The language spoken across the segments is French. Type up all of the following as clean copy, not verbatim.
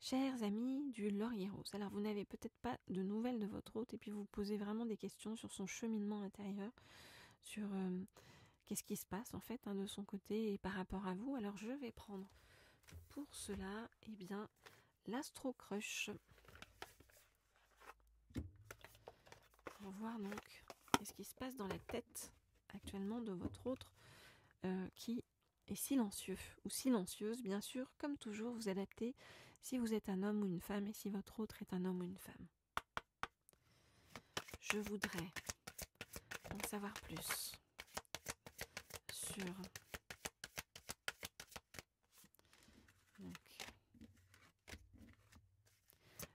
Chers amis du Laurier Rose, alors vous n'avez peut-être pas de nouvelles de votre hôte et puis vous posez vraiment des questions sur son cheminement intérieur, sur qu'est-ce qui se passe en fait de son côté et par rapport à vous. Alors je vais prendre pour cela l'Astro Crush pour voir donc qu'est-ce qui se passe dans la tête actuellement de votre autre qui est silencieux ou silencieuse, bien sûr, comme toujours, vous adaptez si vous êtes un homme ou une femme et si votre autre est un homme ou une femme. Je voudrais en savoir plus sur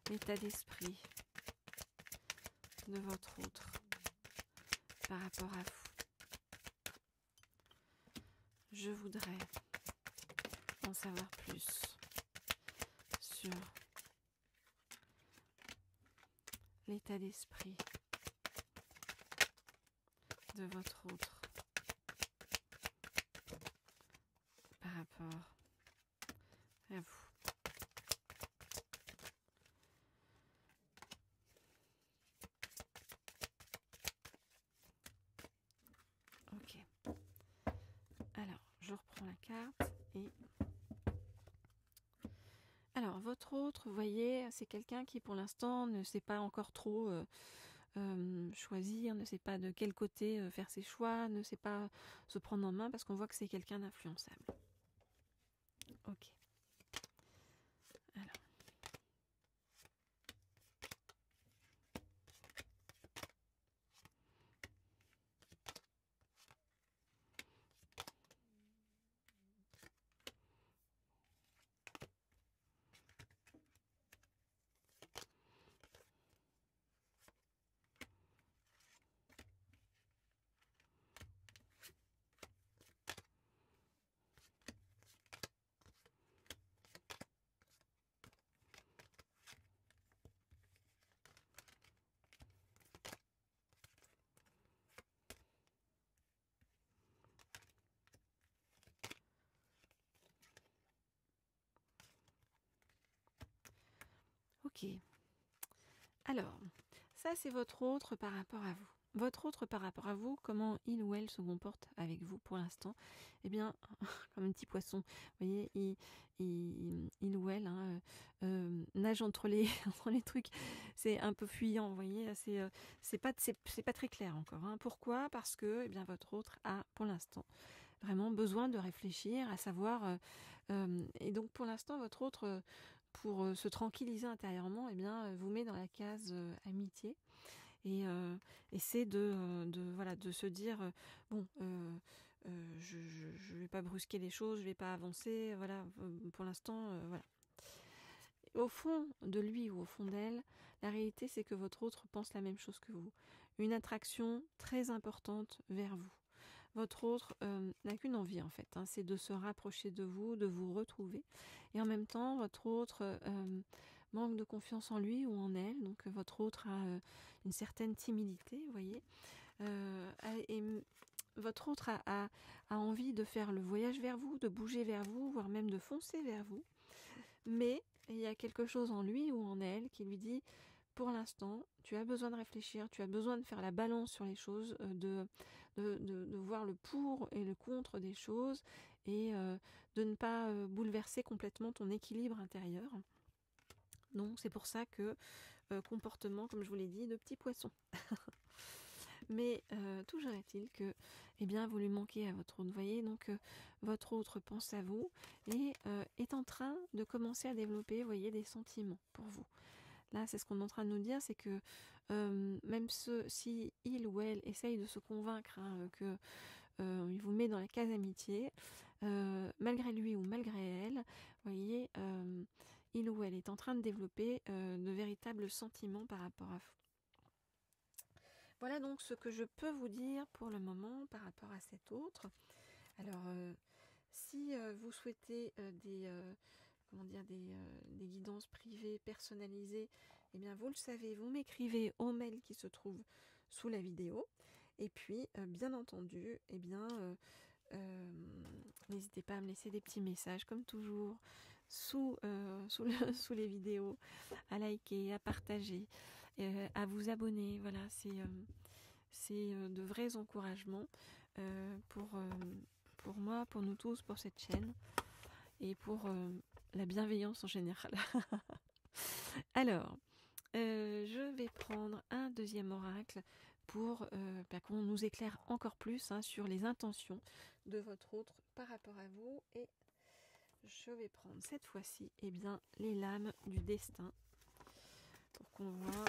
l'état d'esprit de votre autre par rapport à vous. Je voudrais en savoir plus sur l'état d'esprit de votre autre par rapport à vous. Ok. Alors, je reprends la carte et... Alors, votre autre, vous voyez, c'est quelqu'un qui pour l'instant ne sait pas encore trop choisir, ne sait pas de quel côté faire ses choix, ne sait pas se prendre en main parce qu'on voit que c'est quelqu'un d'influençable. Ok. Alors. Ok. Alors, ça c'est votre autre par rapport à vous. Votre autre par rapport à vous, comment il ou elle se comporte avec vous pour l'instant? Eh bien, comme un petit poisson, vous voyez, il ou elle nage entre les, entre les trucs. C'est un peu fuyant, vous voyez, c'est pas très clair encore. Pourquoi? Parce que votre autre a pour l'instant vraiment besoin de réfléchir, à savoir... et donc pour l'instant, votre autre... pour se tranquilliser intérieurement, vous met dans la case amitié et essaie de se dire je vais pas brusquer les choses, je vais pas avancer, pour l'instant, voilà. Au fond de lui ou au fond d'elle, la réalité c'est que votre autre pense la même chose que vous. Une attraction très importante vers vous. Votre autre n'a qu'une envie en fait, c'est de se rapprocher de vous, de vous retrouver. Et en même temps, votre autre manque de confiance en lui ou en elle. Donc votre autre a une certaine timidité, vous voyez. Et votre autre a envie de faire le voyage vers vous, de bouger vers vous, voire même de foncer vers vous. Mais il y a quelque chose en lui ou en elle qui lui dit... Pour l'instant, tu as besoin de réfléchir, tu as besoin de faire la balance sur les choses, de voir le pour et le contre des choses et de ne pas bouleverser complètement ton équilibre intérieur. Donc c'est pour ça que comportement, comme je vous l'ai dit, de petit poisson. Mais toujours est-il que vous lui manquez à votre autre. Vous voyez, donc votre autre pense à vous et est en train de commencer à développer, vous voyez, des sentiments pour vous. Là, c'est ce qu'on est en train de nous dire, c'est que même si il ou elle essaye de se convaincre que il vous met dans la case amitié, malgré lui ou malgré elle, vous voyez, il ou elle est en train de développer de véritables sentiments par rapport à vous. Voilà donc ce que je peux vous dire pour le moment par rapport à cet autre. Alors, si vous souhaitez des guidances privées personnalisées, vous le savez, vous m'écrivez au mail qui se trouve sous la vidéo. Et puis, bien entendu, n'hésitez pas à me laisser des petits messages, comme toujours, sous les vidéos, à liker, à partager, à vous abonner. Voilà, c'est de vrais encouragements pour moi, pour nous tous, pour cette chaîne et pour la bienveillance en général. Alors, je vais prendre un deuxième oracle pour qu'on nous éclaire encore plus sur les intentions de votre autre par rapport à vous. Et je vais prendre cette fois-ci les lames du destin pour qu'on voit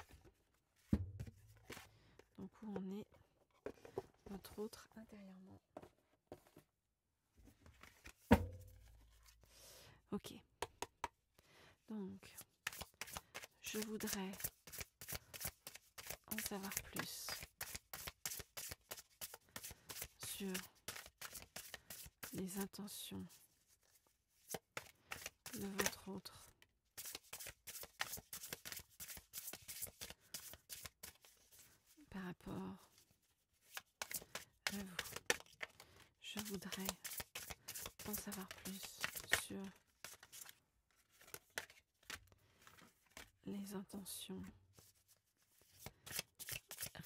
donc où on est votre autre intérieurement. Ok. Donc, je voudrais en savoir plus sur les intentions de votre autre par rapport à vous. Je voudrais en savoir plus sur les intentions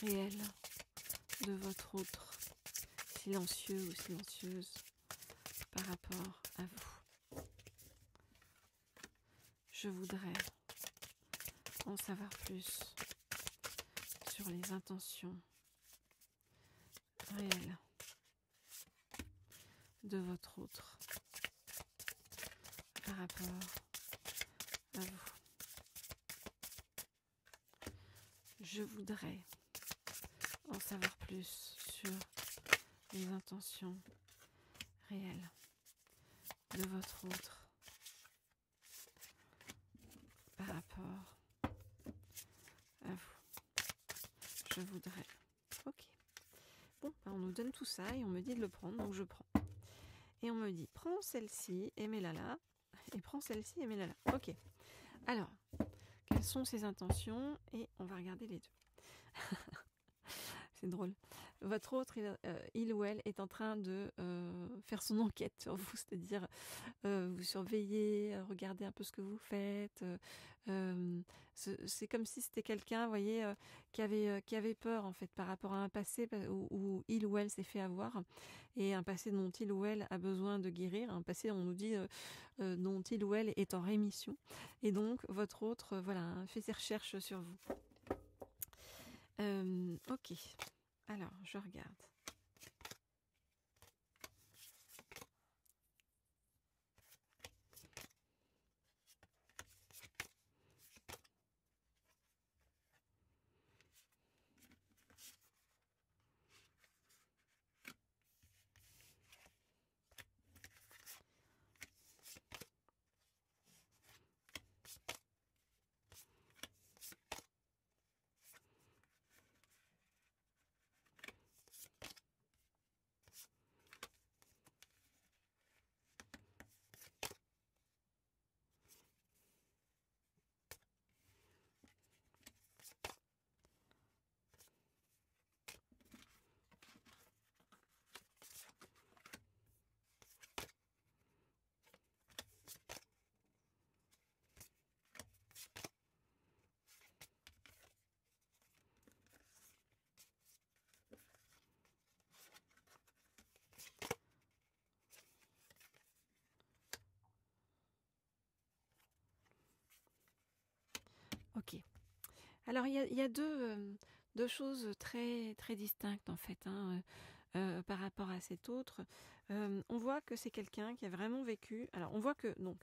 réelles de votre autre, silencieux ou silencieuse, par rapport à vous. Je voudrais en savoir plus sur les intentions réelles de votre autre par rapport à vous. Je voudrais en savoir plus sur les intentions réelles de votre autre par rapport à vous. Je voudrais. Ok. Bon, on nous donne tout ça et on me dit de le prendre, donc je prends. Et on me dit, prends celle-ci et mets-la là. Et prends celle-ci et mets-la là. Ok. Alors, quelles sont ces intentions? Et on va regarder les deux. C'est drôle. Votre autre, il ou elle, est en train de faire son enquête sur vous, c'est-à-dire vous surveiller, regarder un peu ce que vous faites. C'est comme si c'était quelqu'un, vous voyez, qui avait peur en fait par rapport à un passé où il ou elle s'est fait avoir, et un passé dont il ou elle a besoin de guérir, un passé on nous dit dont il ou elle est en rémission, et donc votre autre voilà fait ses recherches sur vous. Ok, alors je regarde. Ok. Alors il y a deux choses très très distinctes en fait par rapport à cet autre. On voit que c'est quelqu'un qui a vraiment vécu. Alors on voit que donc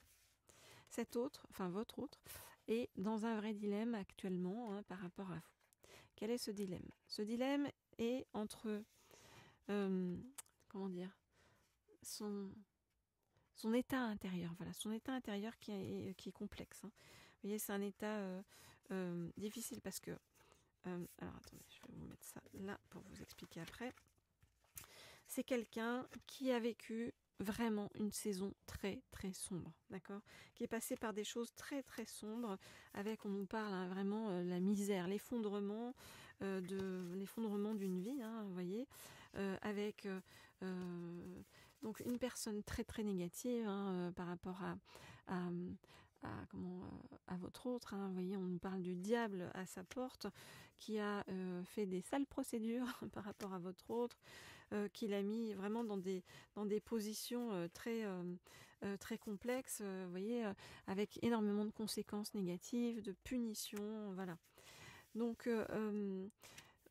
cet autre, enfin votre autre, est dans un vrai dilemme actuellement par rapport à vous. Quel est ce dilemme? Ce dilemme est entre comment dire son état intérieur. Voilà, son état intérieur qui est complexe. Vous voyez, c'est un état difficile parce que alors attendez, je vais vous mettre ça là pour vous expliquer après. C'est quelqu'un qui a vécu vraiment une saison très très sombre, d'accord, qui est passé par des choses très très sombres, avec, on nous parle vraiment la misère, l'effondrement d'une vie, vous voyez, avec donc une personne très très négative par rapport à votre autre, hein. Vous voyez, on nous parle du diable à sa porte, qui a fait des sales procédures par rapport à votre autre, qui l'a mis vraiment dans des positions très complexes, vous voyez, avec énormément de conséquences négatives, de punitions, voilà. Donc,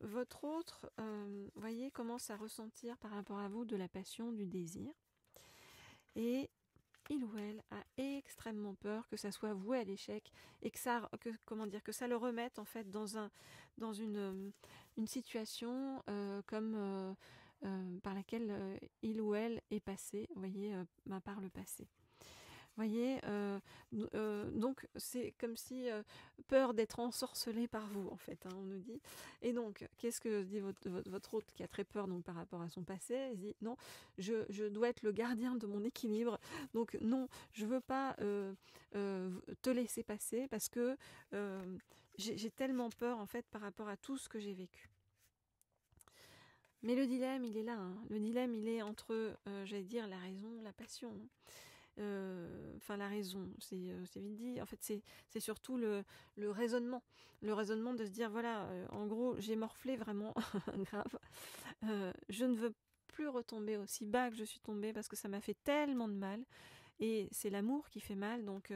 votre autre, vous voyez, commence à ressentir par rapport à vous de la passion, du désir. Et il ou elle a extrêmement peur que ça soit voué à l'échec et que ça le remette en fait dans une situation par laquelle il ou elle est passé, vous voyez, par le passé. Vous voyez, donc c'est comme si peur d'être ensorcelé par vous, en fait, hein, on nous dit. Et donc, qu'est-ce que dit votre hôte qui a très peur donc, par rapport à son passé? Il dit, non, je dois être le gardien de mon équilibre. Donc, non, je ne veux pas te laisser passer parce que j'ai tellement peur, en fait, par rapport à tout ce que j'ai vécu. Mais le dilemme, il est là. Hein. Le dilemme, il est entre, j'allais dire, la raison, la passion. Hein. La raison, c'est vite dit. En fait, c'est surtout le raisonnement. Le raisonnement de se dire, voilà, en gros, j'ai morflé vraiment grave. Je ne veux plus retomber aussi bas que je suis tombée parce que ça m'a fait tellement de mal. Et c'est l'amour qui fait mal, donc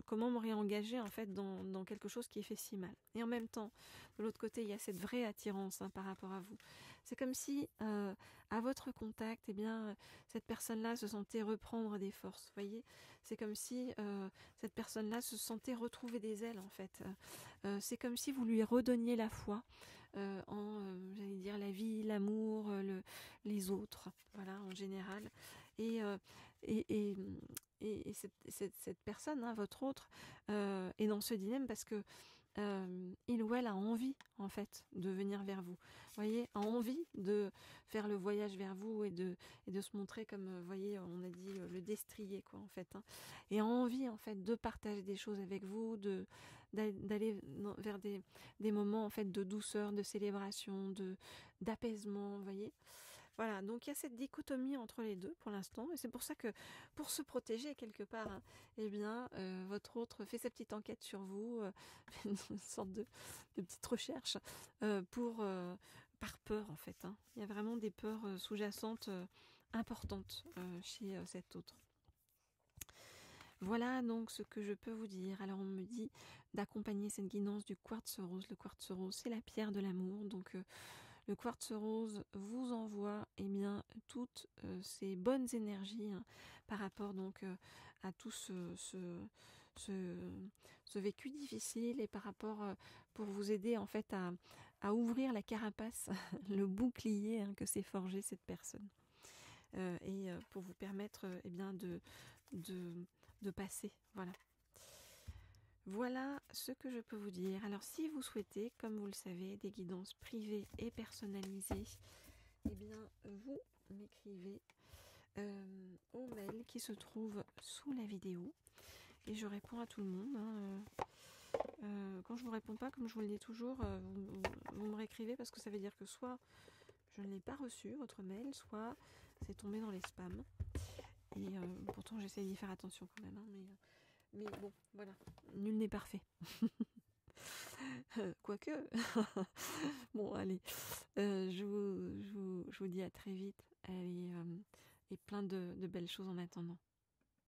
comment me réengager en fait dans quelque chose qui fait si mal. Et en même temps, de l'autre côté, il y a cette vraie attirance par rapport à vous. C'est comme si à votre contact, eh bien, cette personne-là se sentait reprendre des forces. Vous voyez, c'est comme si cette personne-là se sentait retrouver des ailes en fait. C'est comme si vous lui redonniez la foi j'allais dire, la vie, l'amour, les autres, voilà, en général. Et cette personne, hein, votre autre, est dans ce dilemme parce que il ou elle a envie, en fait, de venir vers vous. Vous voyez, a envie de faire le voyage vers vous et de se montrer comme, vous voyez, on a dit le destrier, quoi, en fait. Hein, et a envie, en fait, de partager des choses avec vous, d'aller vers des moments, en fait, de douceur, de célébration, d'apaisement, vous voyez. Voilà, donc il y a cette dichotomie entre les deux pour l'instant, et c'est pour ça que pour se protéger quelque part, hein, eh bien, votre autre fait sa petite enquête sur vous, une sorte de petite recherche par peur en fait. Hein. Il y a vraiment des peurs sous-jacentes importantes chez cet autre. Voilà donc ce que je peux vous dire. Alors on me dit d'accompagner cette guidance du quartz rose. Le quartz rose, c'est la pierre de l'amour, donc le quartz rose vous envoie toutes ces bonnes énergies hein, par rapport donc à tout ce vécu difficile et par rapport pour vous aider en fait à ouvrir la carapace, le bouclier hein, que s'est forgé cette personne. Et pour vous permettre de passer. Voilà. Voilà ce que je peux vous dire. Alors si vous souhaitez, comme vous le savez, des guidances privées et personnalisées, eh bien vous m'écrivez au mail qui se trouve sous la vidéo et je réponds à tout le monde. Hein. Quand je vous réponds pas, comme je vous le dis toujours, vous me réécrivez parce que ça veut dire que soit je ne l'ai pas reçu, votre mail, soit c'est tombé dans les spams. Et pourtant j'essaie d'y faire attention quand même, hein, mais bon, voilà, nul n'est parfait. Quoique. Bon, allez, je vous dis à très vite et plein de belles choses en attendant.